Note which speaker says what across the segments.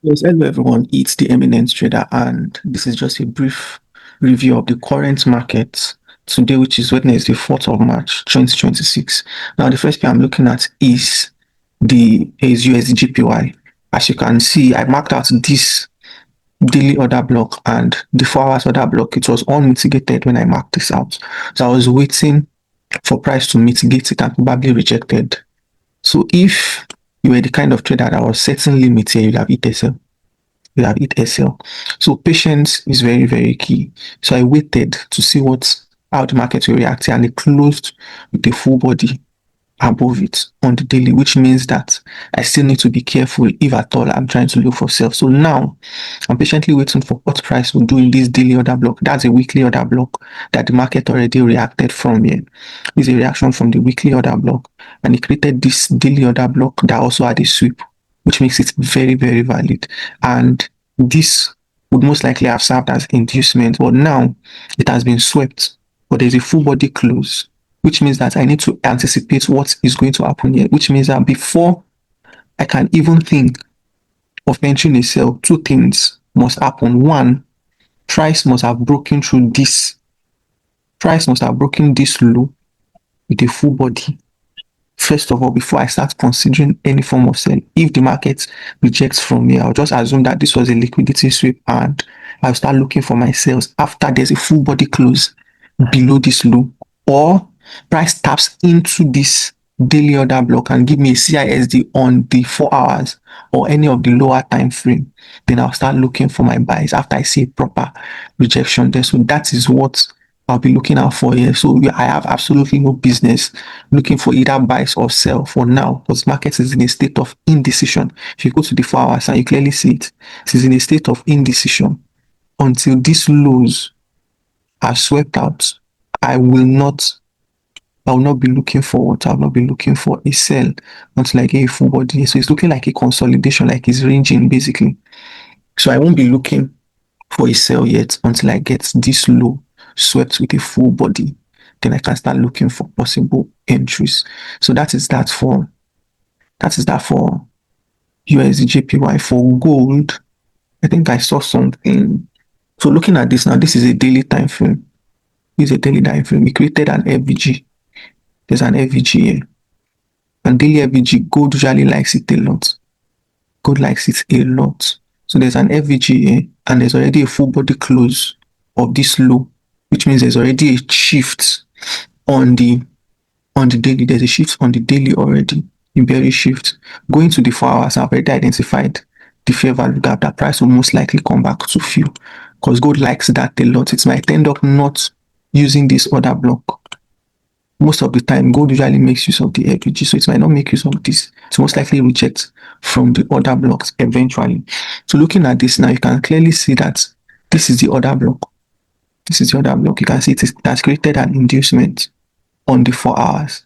Speaker 1: Yes, hello everyone, it's the Eminent trader, and this is just a brief review of the current market today, which is Wednesday, 4th of March, 2026. Now, the first thing I'm looking at is Usdjpy. As you can see, I marked out this daily order block and the 4 hours order block. It was unmitigated when I marked this out. So I was waiting for price to mitigate it and probably rejected. So if you were the kind of trader that was setting limits here, you'd have hit SL. You have hit SL. So patience is very, very key. So I waited to see how the market will react, and it closed with a full body above it on the daily, which means that I still need to be careful if at all I'm trying to look for sell. So now I'm patiently waiting for what price will do in this daily order block. That's a weekly order block that the market already reacted from here. This is a reaction from the weekly order block, and it created this daily order block that also had a sweep, which makes it very, very valid. And this would most likely have served as inducement, but now it has been swept. But there's a full body close, which means that I need to anticipate what is going to happen here, which means that before I can even think of entering a sell, two things must happen. One, price must have broken this low with a full body. First of all, before I start considering any form of sell, if the market rejects from here, I'll just assume that this was a liquidity sweep and I'll start looking for my sells after there's a full body close below this low, or price taps into this daily order block and give me a CISD on the 4 hours or any of the lower time frame, then I'll start looking for my buys after I see a proper rejection there. So that is what I'll be looking out for here. So I have absolutely no business looking for either buys or sell for now, because market is in a state of indecision. If you go to the 4 hours and you clearly see it is in a state of indecision until these lows are swept out. I will not be looking for what? I will not be looking for a sell until I get a full body. So it's looking like a consolidation, like it's ranging basically. So I won't be looking for a sell yet until I get this low swept with a full body. Then I can start looking for possible entries. So that is that for USDJPY. For gold, I think I saw something. So looking at this now, this is a daily time frame. This is a daily time frame. We created an FVG. There's an FVG here. And daily FVG, gold usually likes it a lot. Gold likes it a lot. So there's an FVG here, and there's already a full body close of this low, which means there's already a shift on the daily. There's a shift on the daily already, a bearish shift. Going to the 4 hours, I've already identified the fair value gap. That price will most likely come back to fill, because gold likes that a lot. It might end up not using this order block. Most of the time, gold usually makes use of the FVG, so it might not make use of this. It's most likely reject from the order blocks eventually. So looking at this now, you can clearly see that this is the order block. This is the order block. You can see it has created an inducement on the 4 hours.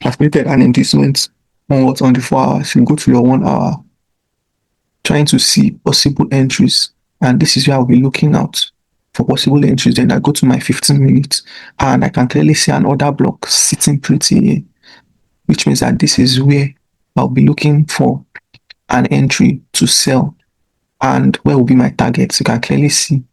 Speaker 1: It has created an inducement on what? On the 4 hours. You go to your 1 hour, trying to see possible entries, and this is where I'll be looking out for possible entries. Then I go to my 15 minutes and I can clearly see an order block sitting pretty here, which means that this is where I'll be looking for an entry to sell. And where will be my targets? You can clearly see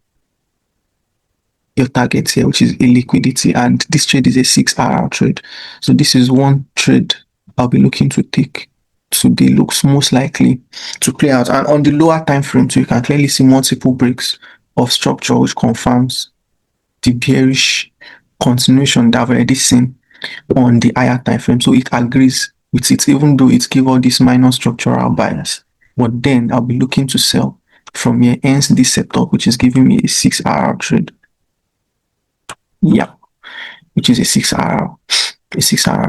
Speaker 1: your targets here, which is a liquidity, and this trade is a 6-hour trade. So this is one trade I'll be looking to take today. Looks most likely to play out. And on the lower time frame, so you can clearly see multiple breaks of structure, which confirms the bearish continuation that I've already seen on the higher time frame. So it agrees with it, even though it gave all these minor structural bias. But then I'll be looking to sell from here, hence this setup, which is giving me a 6-hour trade. Yeah, which is a 6-hour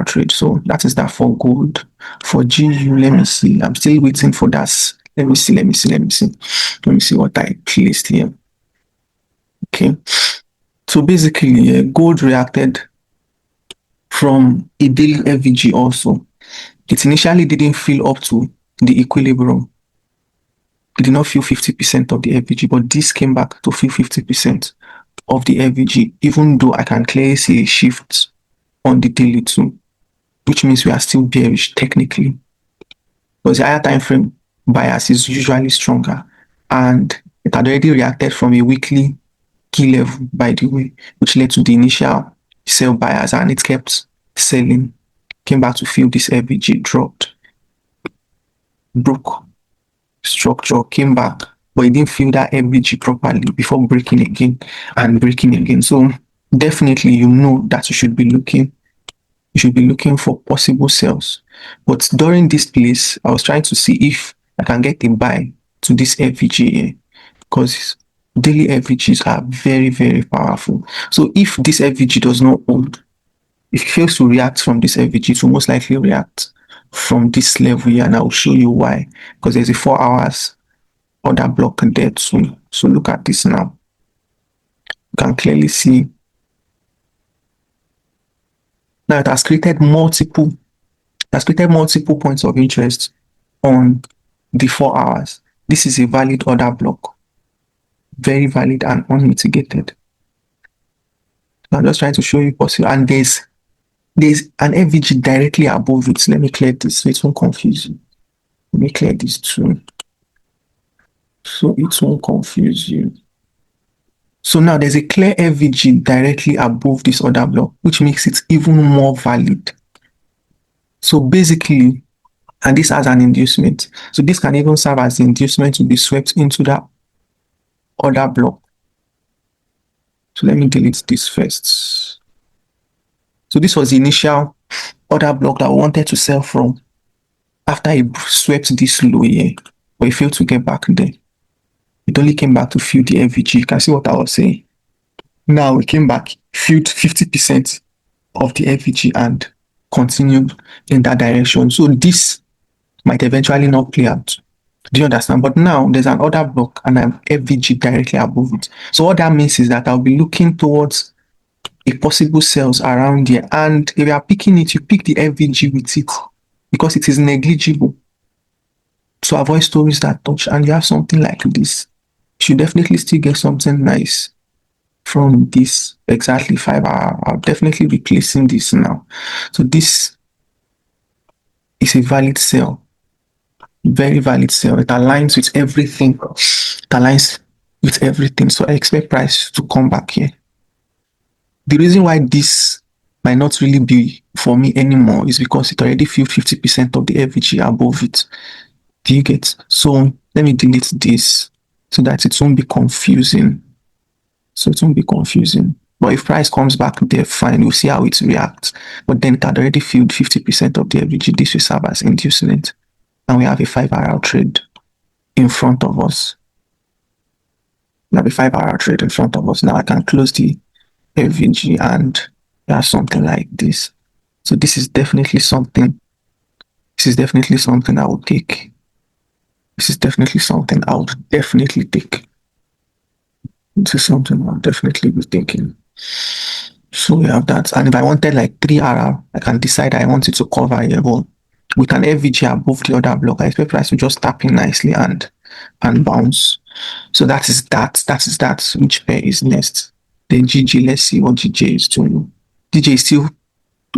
Speaker 1: trade. So that is that for gold. For GU, let me see. I'm still waiting for that. Let me see what I placed here. Okay, so basically, gold reacted from a daily FVG also. It initially didn't fill up to the equilibrium. It did not fill 50% of the FVG, but this came back to fill 50% of the FVG, even though I can clearly see a shift on the daily too, which means we are still bearish technically. Because the higher time frame bias is usually stronger, and it had already reacted from a weekly key level, by the way, which led to the initial sell bias, and it kept selling, came back to fill this FVG, dropped, broke structure, came back, but it didn't fill that FVG properly before breaking again and breaking again. So definitely you know that you should be looking for possible sells. But during this place, I was trying to see if I can get a buy to this FVG here, because daily FVGs are very, very powerful. So if this FVG does not hold, if it fails to react from this FVG, it will most likely react from this level here, and I will show you why, because there's a 4 hours order block there too. So look at this now. You can clearly see now it has created multiple points of interest on the 4 hours. This is a valid order block, very valid and unmitigated. So I'm just trying to show you possible, and there's an FVG directly above it. Let me clear this so it won't confuse you. Let me clear this too, so it won't confuse you. So now there's a clear FVG directly above this order block, which makes it even more valid. So basically, and this has an inducement. So this can even serve as the inducement to be swept into that order block. So let me delete this first. So this was the initial order block that I wanted to sell from after it swept this low here, but it failed to get back there. It only came back to fill the FVG. You can see what I was saying. Now it came back, filled 50% of the FVG and continued in that direction. So this might eventually not play out. Do you understand? But now there's an order block and an FVG directly above it. So what that means is that I'll be looking towards a possible sales around here. And if you are picking it, you pick the FVG with it because it is negligible. So avoid stories that touch, and you have something like this. You should definitely still get something nice from this. Exactly 5 hour. I'm definitely replacing this now. So this is a valid sell. Very valid sell. It aligns with everything. It aligns with everything. So I expect price to come back here. The reason why this might not really be for me anymore is because it already filled 50% of the FVG above it. Do you get? So let me delete this so that it won't be confusing. But if price comes back there, fine, we'll see how it reacts. But then it had already filled 50% of the FVG. This will serve as inducement. And we have a 5 hour trade in front of us. We have a 5 hour trade in front of us. Now I can close the FVG and have something like this. So this is definitely something. I would take. This is definitely something I would definitely take. This is something I'll definitely be thinking. So we have that. And if I wanted like 3 hour, I can decide I want it to cover here. But with an FVG above the other block, I expect price to just tap in nicely and bounce. So that is that. Which pair is next? Then GG, let's see what GJ is doing. GJ is still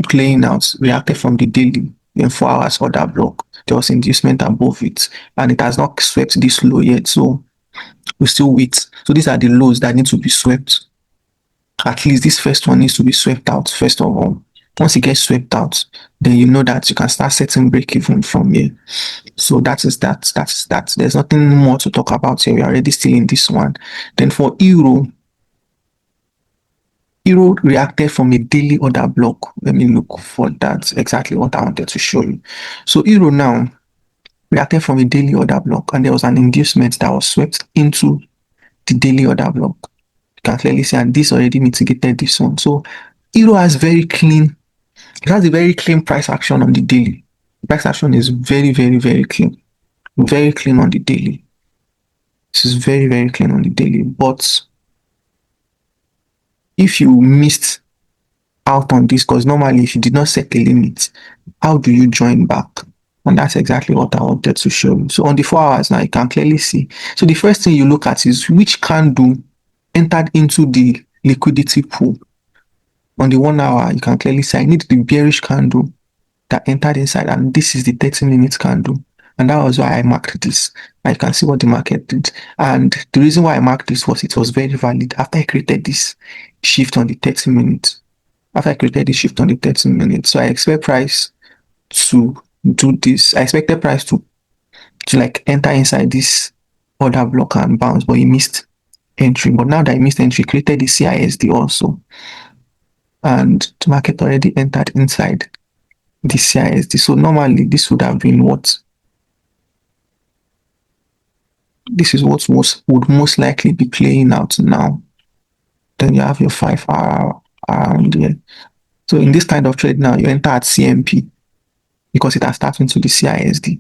Speaker 1: playing out, reacted from the daily in 4 hours order block. There was inducement above it, and it has not swept this low yet. So we still wait. So these are the lows that need to be swept. At least this first one needs to be swept out first of all. Once it gets swept out, then you know that you can start setting break even from here. So that is that. There's nothing more to talk about here. We are already still in this one. Then for Euro reacted from a daily order block. Let me look for that. Exactly what I wanted to show you. So Euro now reacted from a daily order block, and there was an inducement that was swept into the daily order block. You can clearly see, and this already mitigated this one. So Euro has it has a very clean price action on the daily. Price action is very, very, very clean. Very clean on the daily. This is very, very clean on the daily. But if you missed out on this, because normally if you did not set a limit, how do you join back? And that's exactly what I wanted to show you. So on the 4 hours now, you can clearly see. So the first thing you look at is which candle entered into the liquidity pool. On the 1 hour, you can clearly see I need the bearish candle that entered inside, and this is the 30-minute candle And that was why I marked this. I can see what the market did. And the reason why I marked this was it was very valid after I created this shift on the 30 minutes. After I created this shift on the 30 minutes. So I expect price to do this. I expected price to like enter inside this order block and bounce, but he missed entry. But now that he missed entry, created the CISD also. And the market already entered inside the CISD. So normally this would have been what? This is what would most likely be playing out now. Then you have your 5 hour around here. So in this kind of trade now, you enter at CMP because it has tapped into the CISD.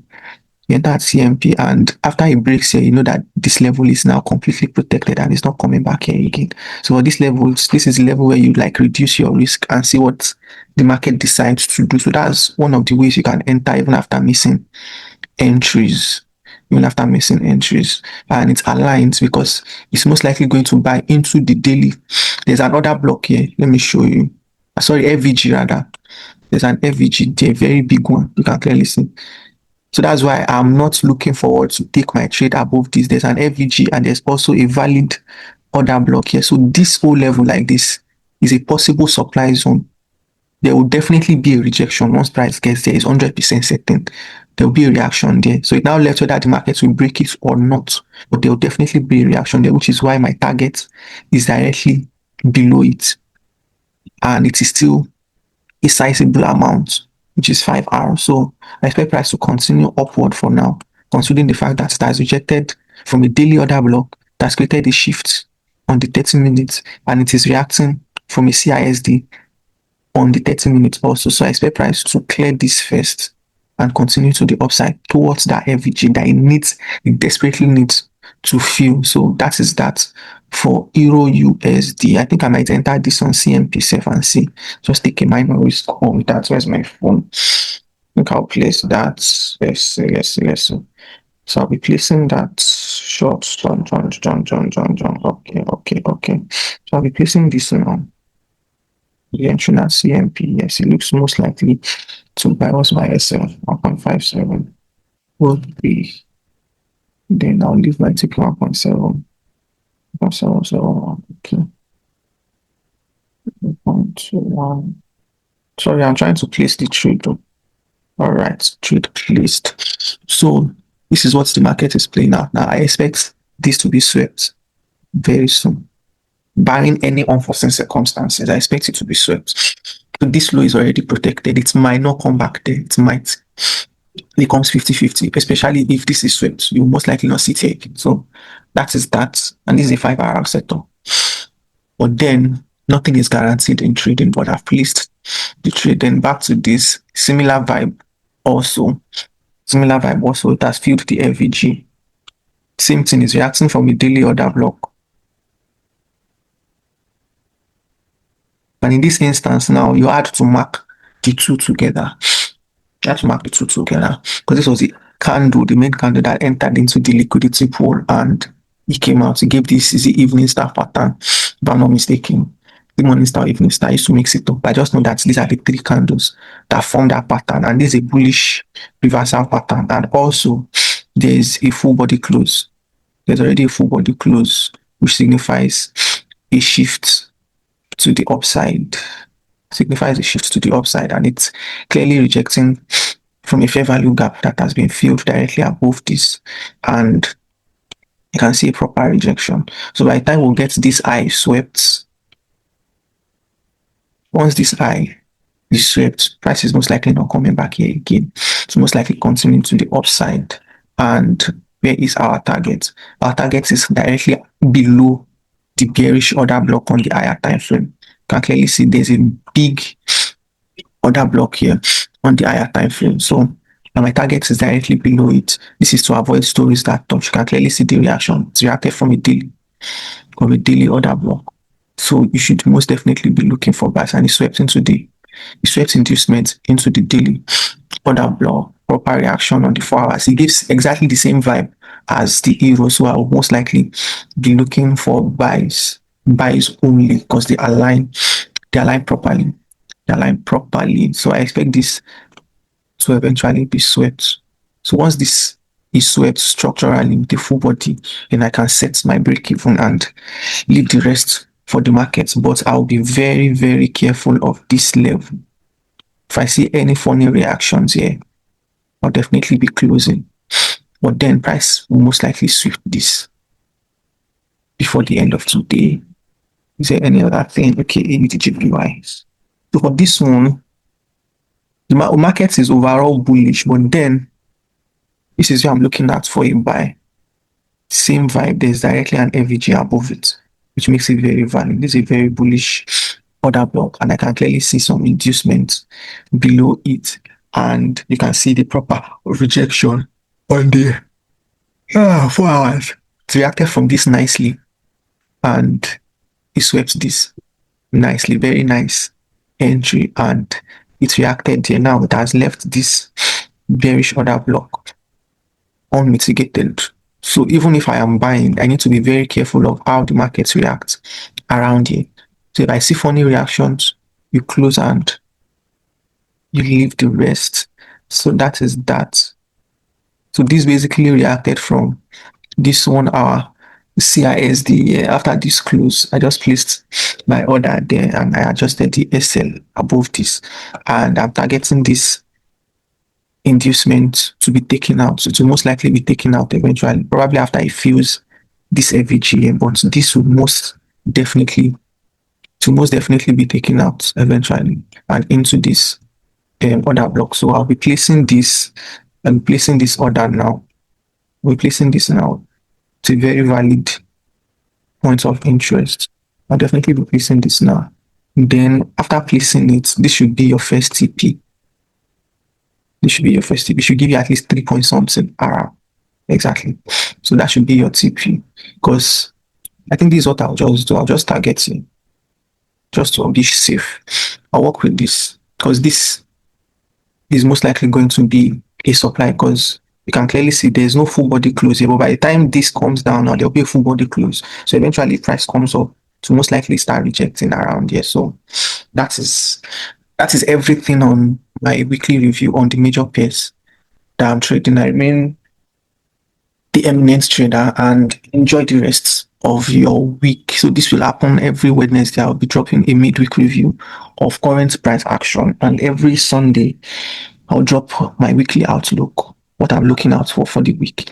Speaker 1: You enter at CMP, and after it breaks here, you know that this level is now completely protected and it's not coming back here again. So this is the level where you like reduce your risk and see what the market decides to do. So that's one of the ways you can enter even after missing entries. And it's aligned because it's most likely going to buy into the daily. There's another block here. Let me show you. Sorry, FVG rather. There's an FVG there, very big one. You can clearly see. So that's why I'm not looking forward to take my trade above this. There's an FVG and there's also a valid order block here. So this whole level like this is a possible supply zone. There will definitely be a rejection once price gets there. It's 100% certain. There will be a reaction there. So it now left whether the market will break it or not. But there will definitely be a reaction there, which is why my target is directly below it. And it is still a sizable amount, which is 5 hours. So I expect price to continue upward for now, considering the fact that it has rejected from a daily order block that's created a shift on the 30 minutes and it is reacting from a CISD on the 30 minutes also. So I expect price to clear this first and continue to the upside towards that FVG that it desperately needs to fill. So that is that for Euro USD. I think I might enter this on CMP safe and see. Just take a minor risk on that. Where's my phone? I think I'll place that. Let's see. So I'll be placing that short. John. Okay. So I'll be placing this now. The entry at CMP. Yes, it looks most likely to buy us by SF 1.57 would be. Then I'll leave my tick 1.7. 1.7. Okay. 1.1. Sorry, I'm trying to place the trade though. All right, trade placed. So this is what the market is playing out now. I expect this to be swept very soon. Barring any unforeseen circumstances, I expect it to be swept. So this low is already protected. It might not come back there. It might. It becomes 50-50, especially if this is swept. You will most likely not see it again. So that is that. And this is a 5 hour setup. But then nothing is guaranteed in trading, but I've placed the trade. Then back to this similar vibe also. It has filled the FVG. Same thing is reacting from a daily order block. And in this instance now, you had to mark the two together. Because this was the main candle that entered into the liquidity pool and it came out. It gave this the evening star pattern, if I'm not mistaken. The morning star, evening star used to mix it up. But I just know that these are the three candles that form that pattern. And this is a bullish reversal pattern. And also, there's a full body close. There's already a full body close, which signifies a shift to the upside. And it's clearly rejecting from a fair value gap that has been filled directly above this, and you can see a proper rejection. So by the time we'll get this eye swept, once this eye is swept, price is most likely not coming back here again. So most likely continuing to the upside. And where is our target? Our target is directly below the bearish order block on the higher time frame. You can clearly see there's a big order block here on the higher time frame. So my target is directly below it. This is to avoid stories that touch. You can clearly see the reaction. It's reacted from a daily order block. So you should most definitely be looking for buys, and it swept inducement into the daily order block. Proper reaction on the 4 hours. It gives exactly the same vibe as the Euro. So I will most likely be looking for buys only because they align properly. So I expect this to eventually be swept So once this is swept structurally with a full body, then I can set my break even and leave the rest for the market. But I'll be very, very careful of this level. If I see any funny reactions here, I'll definitely be closing. But then price will most likely sweep this before the end of today. Is there any other thing? Okay, Gbpjpy. So for this one, the market is overall bullish, but then this is what I'm looking at for a buy. Same vibe, there's directly an FVG above it, which makes it very valid. This is a very bullish order block, and I can clearly see some inducement below it, and you can see the proper rejection on the 4 hours. It reacted from this nicely, and it swept this nicely, very nice entry, and it reacted here. Now it has left this bearish order block unmitigated. So even if I am buying, I need to be very careful of how the markets react around here. So if I see funny reactions, you close and you leave the rest. So that is that. So this basically reacted from this 1 hour CISD. After this close, I just placed my order there and I adjusted the SL above this, and I'm targeting this inducement to be taken out. So it will most likely be taken out eventually, probably after it fills this FVG, but this will most definitely be taken out eventually and into this order block. So I'll be placing this and placing this order now. We're placing this now. It's a very valid point of interest. I'll definitely be placing this now. Then after placing it, this should be your first TP. This should be your first TP. It should give you at least 3 point something. Exactly. So that should be your TP. Because I think this is what I'll just do. I'll just target it just to be safe. I'll work with this because this is most likely going to be a supply, because you can clearly see there's no full body close here. But by the time this comes down now, there'll be a full body close. So eventually price comes up to most likely start rejecting around here. So that is everything on my weekly review on the major pairs that I'm trading. I remain the Eminent trader and enjoy the rest of your week. So this will happen every Wednesday. I'll be dropping a midweek review of current price action, and every Sunday I'll drop my weekly outlook, what I'm looking out for the week.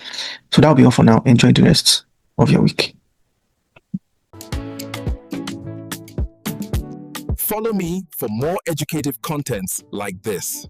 Speaker 1: So that'll be all for now. Enjoy the rest of your week.
Speaker 2: Follow me for more educative contents like this.